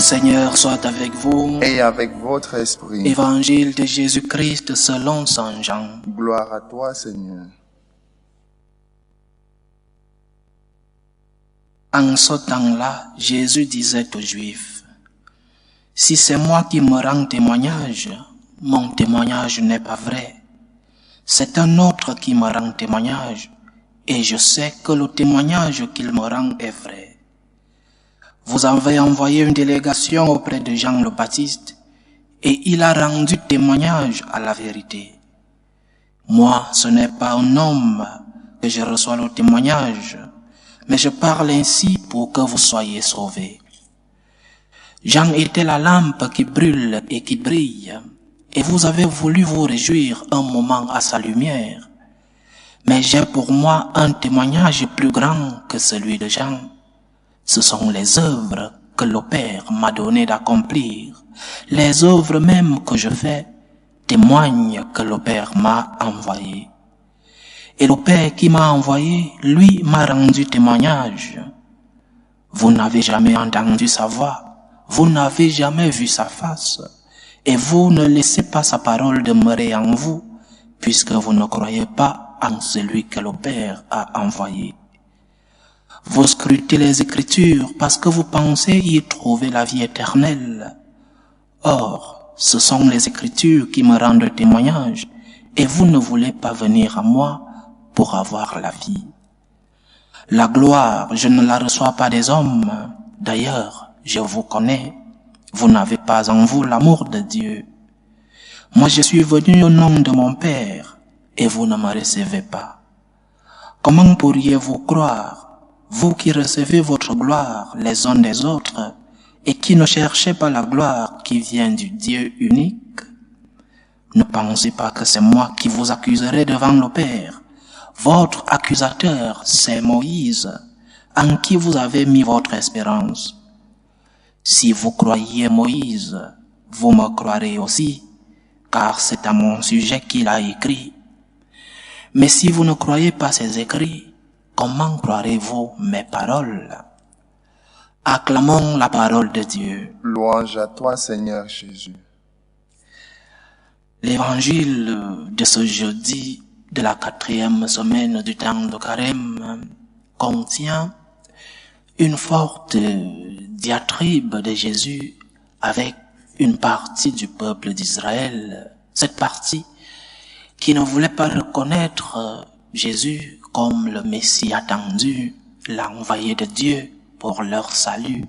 Seigneur soit avec vous. Et avec votre esprit. Évangile de Jésus-Christ selon saint Jean. Gloire à toi, Seigneur. En ce temps-là, Jésus disait aux Juifs, « Si c'est moi qui me rends témoignage, mon témoignage n'est pas vrai. C'est un autre qui me rend témoignage, et je sais que le témoignage qu'il me rend est vrai. Vous avez envoyé une délégation auprès de Jean le Baptiste, et il a rendu témoignage à la vérité. Moi, ce n'est pas un homme que je reçois le témoignage, mais je parle ainsi pour que vous soyez sauvés. Jean était la lampe qui brûle et qui brille, et vous avez voulu vous réjouir un moment à sa lumière. Mais j'ai pour moi un témoignage plus grand que celui de Jean. Ce sont les œuvres que le Père m'a donné d'accomplir. Les œuvres même que je fais témoignent que le Père m'a envoyé. Et le Père qui m'a envoyé, lui, m'a rendu témoignage. Vous n'avez jamais entendu sa voix, vous n'avez jamais vu sa face, et vous ne laissez pas sa parole demeurer en vous, puisque vous ne croyez pas en celui que le Père a envoyé. Vous scrutez les Écritures parce que vous pensez y trouver la vie éternelle. Or, ce sont les Écritures qui me rendent témoignage, et vous ne voulez pas venir à moi pour avoir la vie. La gloire, je ne la reçois pas des hommes. D'ailleurs, je vous connais. Vous n'avez pas en vous l'amour de Dieu. Moi, je suis venu au nom de mon Père, et vous ne me recevez pas. Comment pourriez-vous croire, vous qui recevez votre gloire les uns des autres, et qui ne cherchez pas la gloire qui vient du Dieu unique? Ne pensez pas que c'est moi qui vous accuserai devant le Père. Votre accusateur, c'est Moïse, en qui vous avez mis votre espérance. Si vous croyez Moïse, vous me croirez aussi, car c'est à mon sujet qu'il a écrit. Mais si vous ne croyez pas ses écrits, comment croirez-vous mes paroles? Acclamons la parole de Dieu. Louange à toi, Seigneur Jésus. L'évangile de ce jeudi de la 4e semaine du temps de Carême contient une forte diatribe de Jésus avec une partie du peuple d'Israël. Cette partie qui ne voulait pas reconnaître Jésus comme le Messie attendu, l'envoyé de Dieu pour leur salut.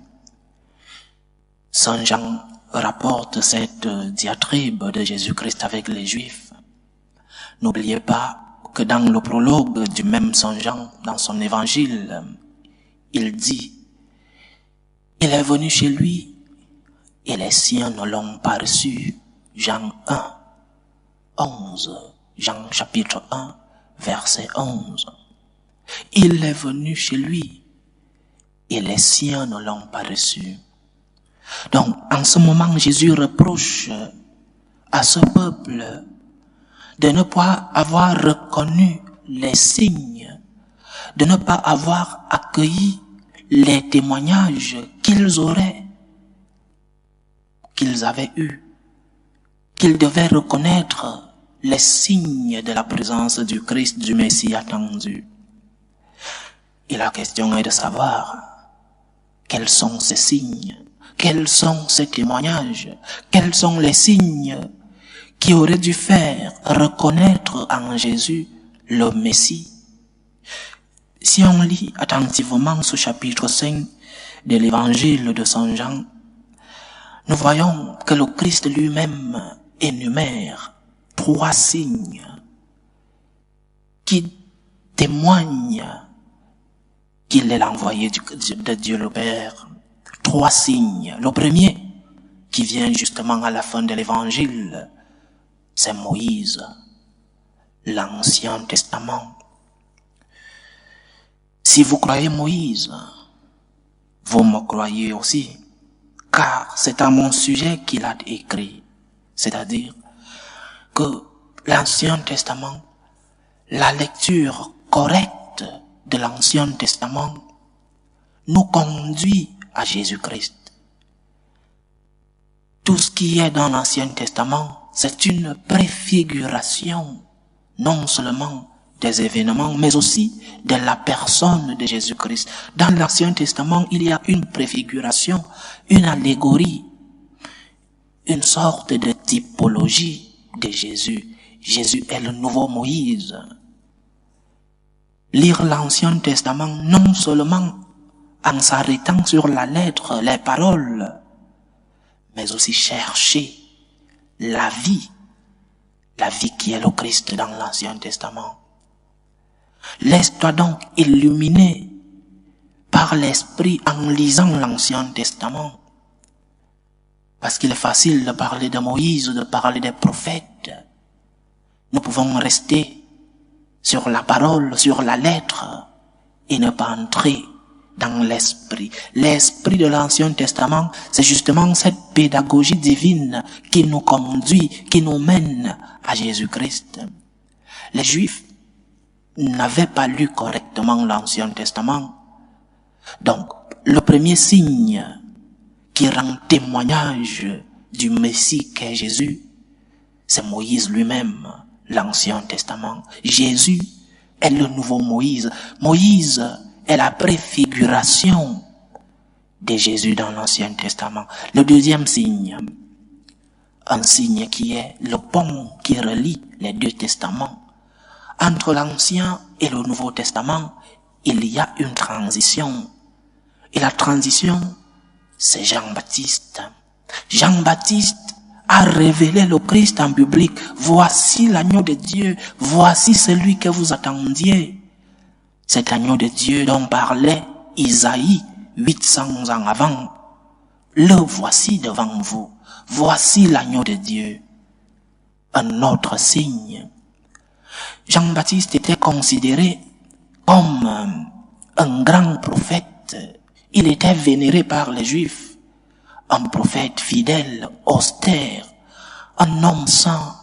Saint Jean rapporte cette diatribe de Jésus-Christ avec les Juifs. N'oubliez pas que dans le prologue du même Saint Jean, dans son évangile, il dit « Il est venu chez lui et les siens ne l'ont pas reçu. » Jean 1, 11. Jean chapitre 1, verset 11. Il est venu chez lui et les siens ne l'ont pas reçu. Donc, en ce moment, Jésus reproche à ce peuple de ne pas avoir reconnu les signes, de ne pas avoir accueilli les témoignages qu'ils avaient eus, qu'ils devaient reconnaître les signes de la présence du Christ, du Messie attendu. Et la question est de savoir quels sont ces signes, quels sont ces témoignages, quels sont les signes qui auraient dû faire reconnaître en Jésus le Messie. Si on lit attentivement ce chapitre 5 de l'évangile de Saint Jean, nous voyons que le Christ lui-même énumère 3 signes qui témoignent qu'il est l'envoyé de Dieu le Père. 3 signes. Le premier, qui vient justement à la fin de l'évangile, c'est Moïse, l'Ancien Testament. Si vous croyez Moïse, vous me croyez aussi, car c'est à mon sujet qu'il a écrit. C'est-à-dire que l'Ancien Testament, la lecture correcte de l'Ancien Testament nous conduit à Jésus-Christ. Tout ce qui est dans l'Ancien Testament, c'est une préfiguration, non seulement des événements, mais aussi de la personne de Jésus-Christ. Dans l'Ancien Testament, il y a une préfiguration, une allégorie, une sorte de typologie de Jésus. Jésus est le nouveau Moïse. Lire l'Ancien Testament non seulement en s'arrêtant sur la lettre, les paroles, mais aussi chercher la vie qui est le Christ dans l'Ancien Testament. Laisse-toi donc illuminer par l'Esprit en lisant l'Ancien Testament. Parce qu'il est facile de parler de Moïse, de parler des prophètes. Nous pouvons rester sur la parole, sur la lettre, et ne pas entrer dans l'esprit. L'esprit de l'Ancien Testament, c'est justement cette pédagogie divine qui nous conduit, qui nous mène à Jésus-Christ. Les Juifs n'avaient pas lu correctement l'Ancien Testament. Donc, le premier signe qui rend témoignage du Messie qu'est Jésus, c'est Moïse lui-même, l'Ancien Testament. Jésus est le nouveau Moïse. Moïse est la préfiguration de Jésus dans l'Ancien Testament. Le deuxième signe, un signe qui est le pont qui relie les deux testaments. Entre l'Ancien et le Nouveau Testament, il y a une transition. Et la transition, c'est Jean-Baptiste. Jean-Baptiste a révélé le Christ en public. Voici l'agneau de Dieu. Voici celui que vous attendiez. Cet agneau de Dieu dont parlait Isaïe 800 ans avant. Le voici devant vous. Voici l'agneau de Dieu. Un autre signe. Jean-Baptiste était considéré comme un grand prophète. Il était vénéré par les Juifs. Un prophète fidèle, austère, un homme saint.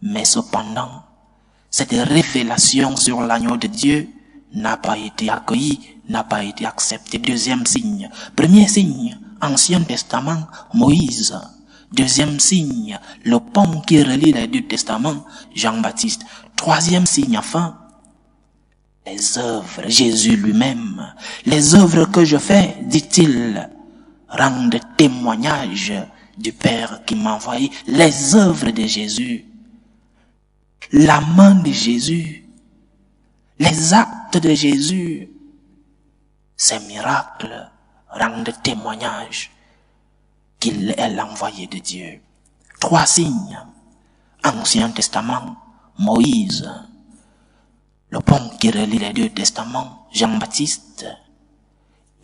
Mais cependant, cette révélation sur l'agneau de Dieu n'a pas été accueillie, n'a pas été acceptée. Deuxième signe. Premier signe, Ancien Testament, Moïse. Deuxième signe, le pont qui relie les deux testaments, Jean-Baptiste. Troisième signe, enfin, les œuvres, Jésus lui-même. Les œuvres que je fais, dit-il, rendent témoignage du Père qui m'a envoyé. Les œuvres de Jésus, la main de Jésus, les actes de Jésus, ces miracles rendent témoignage qu'il est l'envoyé de Dieu. Trois signes. Ancien Testament, Moïse. Le pont qui relie les deux testaments, Jean-Baptiste.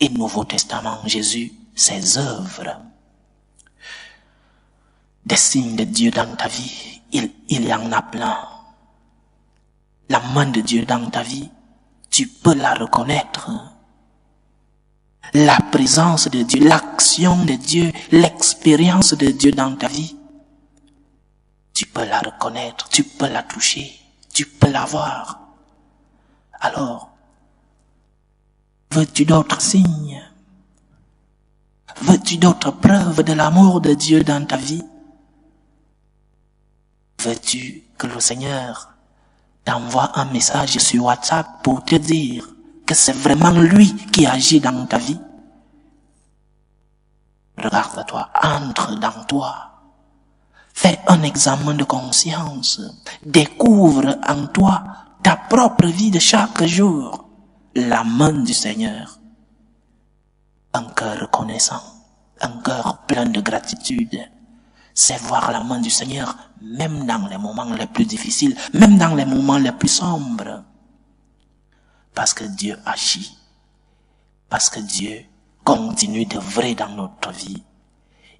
Et Nouveau Testament, Jésus, ses œuvres. Des signes de Dieu dans ta vie, il y en a plein. La main de Dieu dans ta vie, tu peux la reconnaître. La présence de Dieu, l'action de Dieu, l'expérience de Dieu dans ta vie, tu peux la reconnaître, tu peux la toucher, tu peux la voir. Alors, veux-tu d'autres signes? Veux-tu d'autres preuves de l'amour de Dieu dans ta vie? Veux-tu que le Seigneur t'envoie un message sur WhatsApp pour te dire que c'est vraiment lui qui agit dans ta vie? Regarde-toi, entre dans toi. Fais un examen de conscience. Découvre en toi ta propre vie de chaque jour. La main du Seigneur. Un cœur reconnaissant. Un cœur plein de gratitude. C'est voir la main du Seigneur même dans les moments les plus difficiles, même dans les moments les plus sombres. Parce que Dieu agit. Parce que Dieu continue d'œuvrer dans notre vie.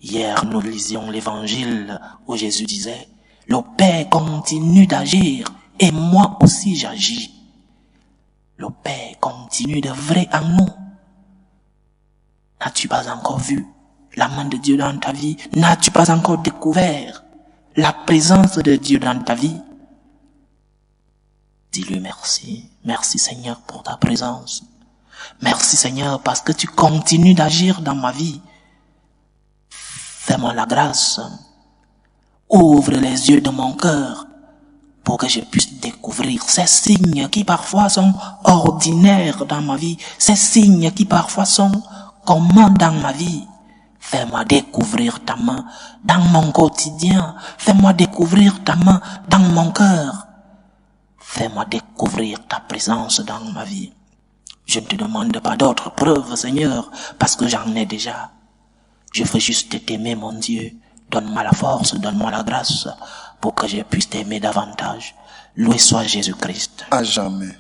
Hier, nous lisions l'évangile où Jésus disait, le Père continue d'agir et moi aussi j'agis. Le Père continue d'œuvrer en nous. N'as-tu pas encore vu la main de Dieu dans ta vie? N'as-tu pas encore découvert la présence de Dieu dans ta vie? Dis-lui merci. Merci Seigneur pour ta présence. Merci Seigneur parce que tu continues d'agir dans ma vie. Fais-moi la grâce. Ouvre les yeux de mon cœur pour que je puisse découvrir ces signes qui parfois sont ordinaires dans ma vie, ces signes qui parfois sont communs dans ma vie. Fais-moi découvrir ta main dans mon quotidien. Fais-moi découvrir ta main dans mon cœur. Fais-moi découvrir ta présence dans ma vie. Je ne te demande pas d'autres preuves, Seigneur, parce que j'en ai déjà. Je veux juste t'aimer, mon Dieu. Donne-moi la force, donne-moi la grâce pour que je puisse t'aimer davantage. Loué soit Jésus-Christ. À jamais.